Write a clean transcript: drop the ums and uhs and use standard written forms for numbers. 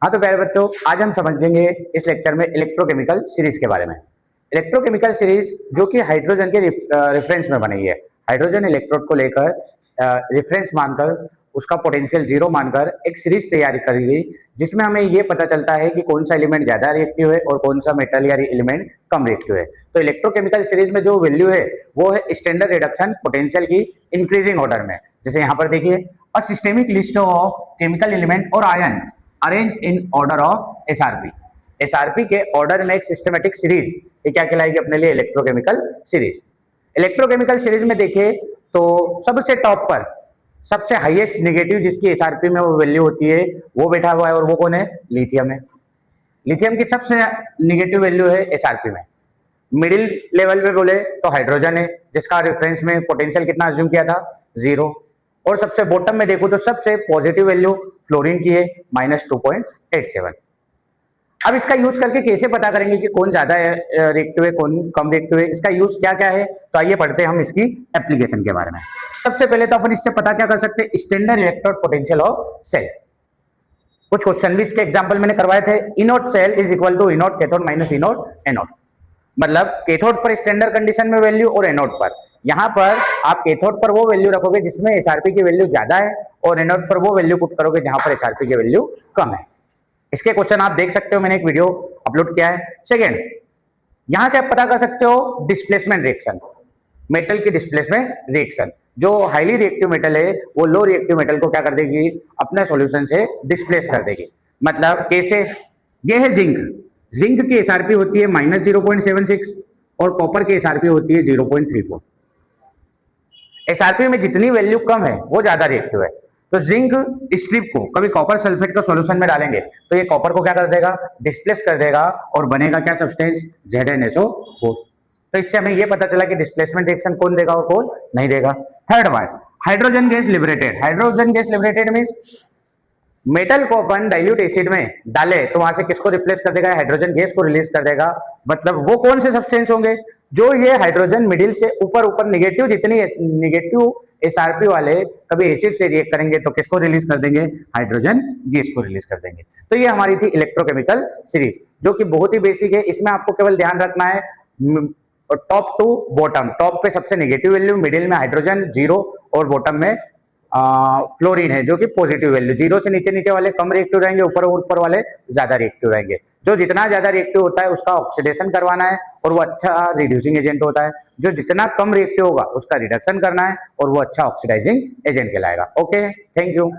हाँ तो प्यारे बच्चों, आज हम समझेंगे इस लेक्चर में इलेक्ट्रोकेमिकल सीरीज के बारे में। इलेक्ट्रोकेमिकल सीरीज जो कि हाइड्रोजन के रेफरेंस में बनी है। हाइड्रोजन इलेक्ट्रोड को लेकर रेफरेंस मानकर उसका पोटेंशियल जीरो मानकर एक सीरीज तैयार करी गई, जिसमें हमें ये पता चलता है कि कौन सा एलिमेंट ज्यादा रिएक्टिव है और कौन सा मेटल या एलिमेंट कम रिएक्टिव है। तो इलेक्ट्रोकेमिकल सीरीज में जो वैल्यू है वो है स्टैंडर्ड रिडक्शन पोटेंशियल की इंक्रीजिंग ऑर्डर में। जैसे यहाँ पर देखिए, a systemic list of chemical element और ion arrange in order of SRP. SRP के ऑर्डर में एक सिस्टमेटिक सीरीज, ये क्या कहलाएगी अपने लिए? Electrochemical series. इलेक्ट्रोकेमिकल सीरीज में देखिए तो सबसे टॉप पर सबसे हाईएस्ट नेगेटिव जिसकी एसआरपी में वो वैल्यू होती है वो बैठा हुआ है, और वो कौन है? लिथियम है। लिथियम की सबसे नेगेटिव वैल्यू है एसआरपी में। मिडिल लेवल पे बोले तो हाइड्रोजन है, जिसका रेफरेंस में पोटेंशियल कितना अज्यूम किया था? 0। और सबसे बॉटम में देखो तो सबसे पॉजिटिव वैल्यू फ्लोरीन की है -2.87। अब इसका यूज करके कैसे पता करेंगे कि कौन ज्यादा रिएक्टिव है कौन कम रिएक्टिव है? इसका यूज क्या क्या है, तो आइए पढ़ते हैं हम इसकी एप्लीकेशन के बारे में। सबसे पहले तो अपन इससे पता क्या कर सकते हैं? Standard electrode potential of cell. कुछ क्वेश्चन भी इसके एग्जाम्पल मैंने करवाए थे। E naught cell is equal to E naught cathode minus E naught anode. मतलब कैथोड पर स्टैंडर्ड कंडीशन में वैल्यू और एनोड पर। यहाँ पर आप कैथोड पर वो वैल्यू रखोगे जिसमें एसआरपी की वैल्यू ज्यादा है, और एनोड पर वो वैल्यू पुट करोगे जहां पर एसआरपी की वैल्यू कम है। इसके क्वेश्चन आप देख सकते हो, मैंने एक वीडियो अपलोड किया है। सेकेंड, यहां से आप पता कर सकते हो डिस्प्लेसमेंट रिएक्शन, मेटल की डिस्प्लेसमेंट रिएक्शन। जो हाईली रिएक्टिव मेटल है वो लो रिएक्टिव मेटल को क्या कर देगी? अपने सॉल्यूशन से डिस्प्लेस कर देगी। मतलब कैसे? ये है जिंक। जिंक की एसआरपी होती है -0.76 और कॉपर की एसआरपी होती है 0.34। एसआरपी में जितनी वैल्यू कम है वो ज्यादा रिएक्टिव है। तो जिंक स्ट्रिप को कभी कॉपर सल्फेट का सॉल्यूशन में डालेंगे तो ये कॉपर को क्या कर देगा? डिस्प्लेस कर देगा, और बनेगा क्या सब्सटेंस? ZnSO4। तो इससे हमें ये पता चला कि डिस्प्लेसमेंट रिएक्शन कौन देगा और कौन नहीं देगा। थर्ड बात, hydrogen gas liberated. Hydrogen gas liberated means metal को अपन डाइल्यूट एसिड में डाले तो वहां से किसको रिप्लेस कर देगा? हाइड्रोजन गैस को रिलीज कर देगा। मतलब वो कौन से सब्सटेंस होंगे? जो ये हाइड्रोजन मिडिल से ऊपर ऊपर नेगेटिव, जितनी नेगेटिव एसआरपी वाले कभी एसिड से रिएक्ट करेंगे तो किसको रिलीज कर देंगे? हाइड्रोजन गैस को रिलीज कर देंगे। तो ये हमारी थी इलेक्ट्रोकेमिकल सीरीज, जो कि बहुत ही बेसिक है। इसमें आपको केवल ध्यान रखना है टॉप टू बॉटम। टॉप पे सबसे नेगेटिव वैल्यू, मिडिल में हाइड्रोजन 0 और बॉटम में फ्लोरीन है जो कि पॉजिटिव वैल्यू। 0 से नीचे नीचे वाले कम रिएक्टिव रहेंगे, ऊपर ऊपर वाले ज्यादा रिएक्टिव रहेंगे। जो जितना ज्यादा रिएक्टिव होता है उसका ऑक्सीडेशन करवाना है और वो अच्छा रिड्यूसिंग एजेंट होता है। जो जितना कम रिएक्टिव होगा उसका रिडक्शन करना है और वो अच्छा ऑक्सीडाइजिंग एजेंट कहलाएगा। Okay, thank you.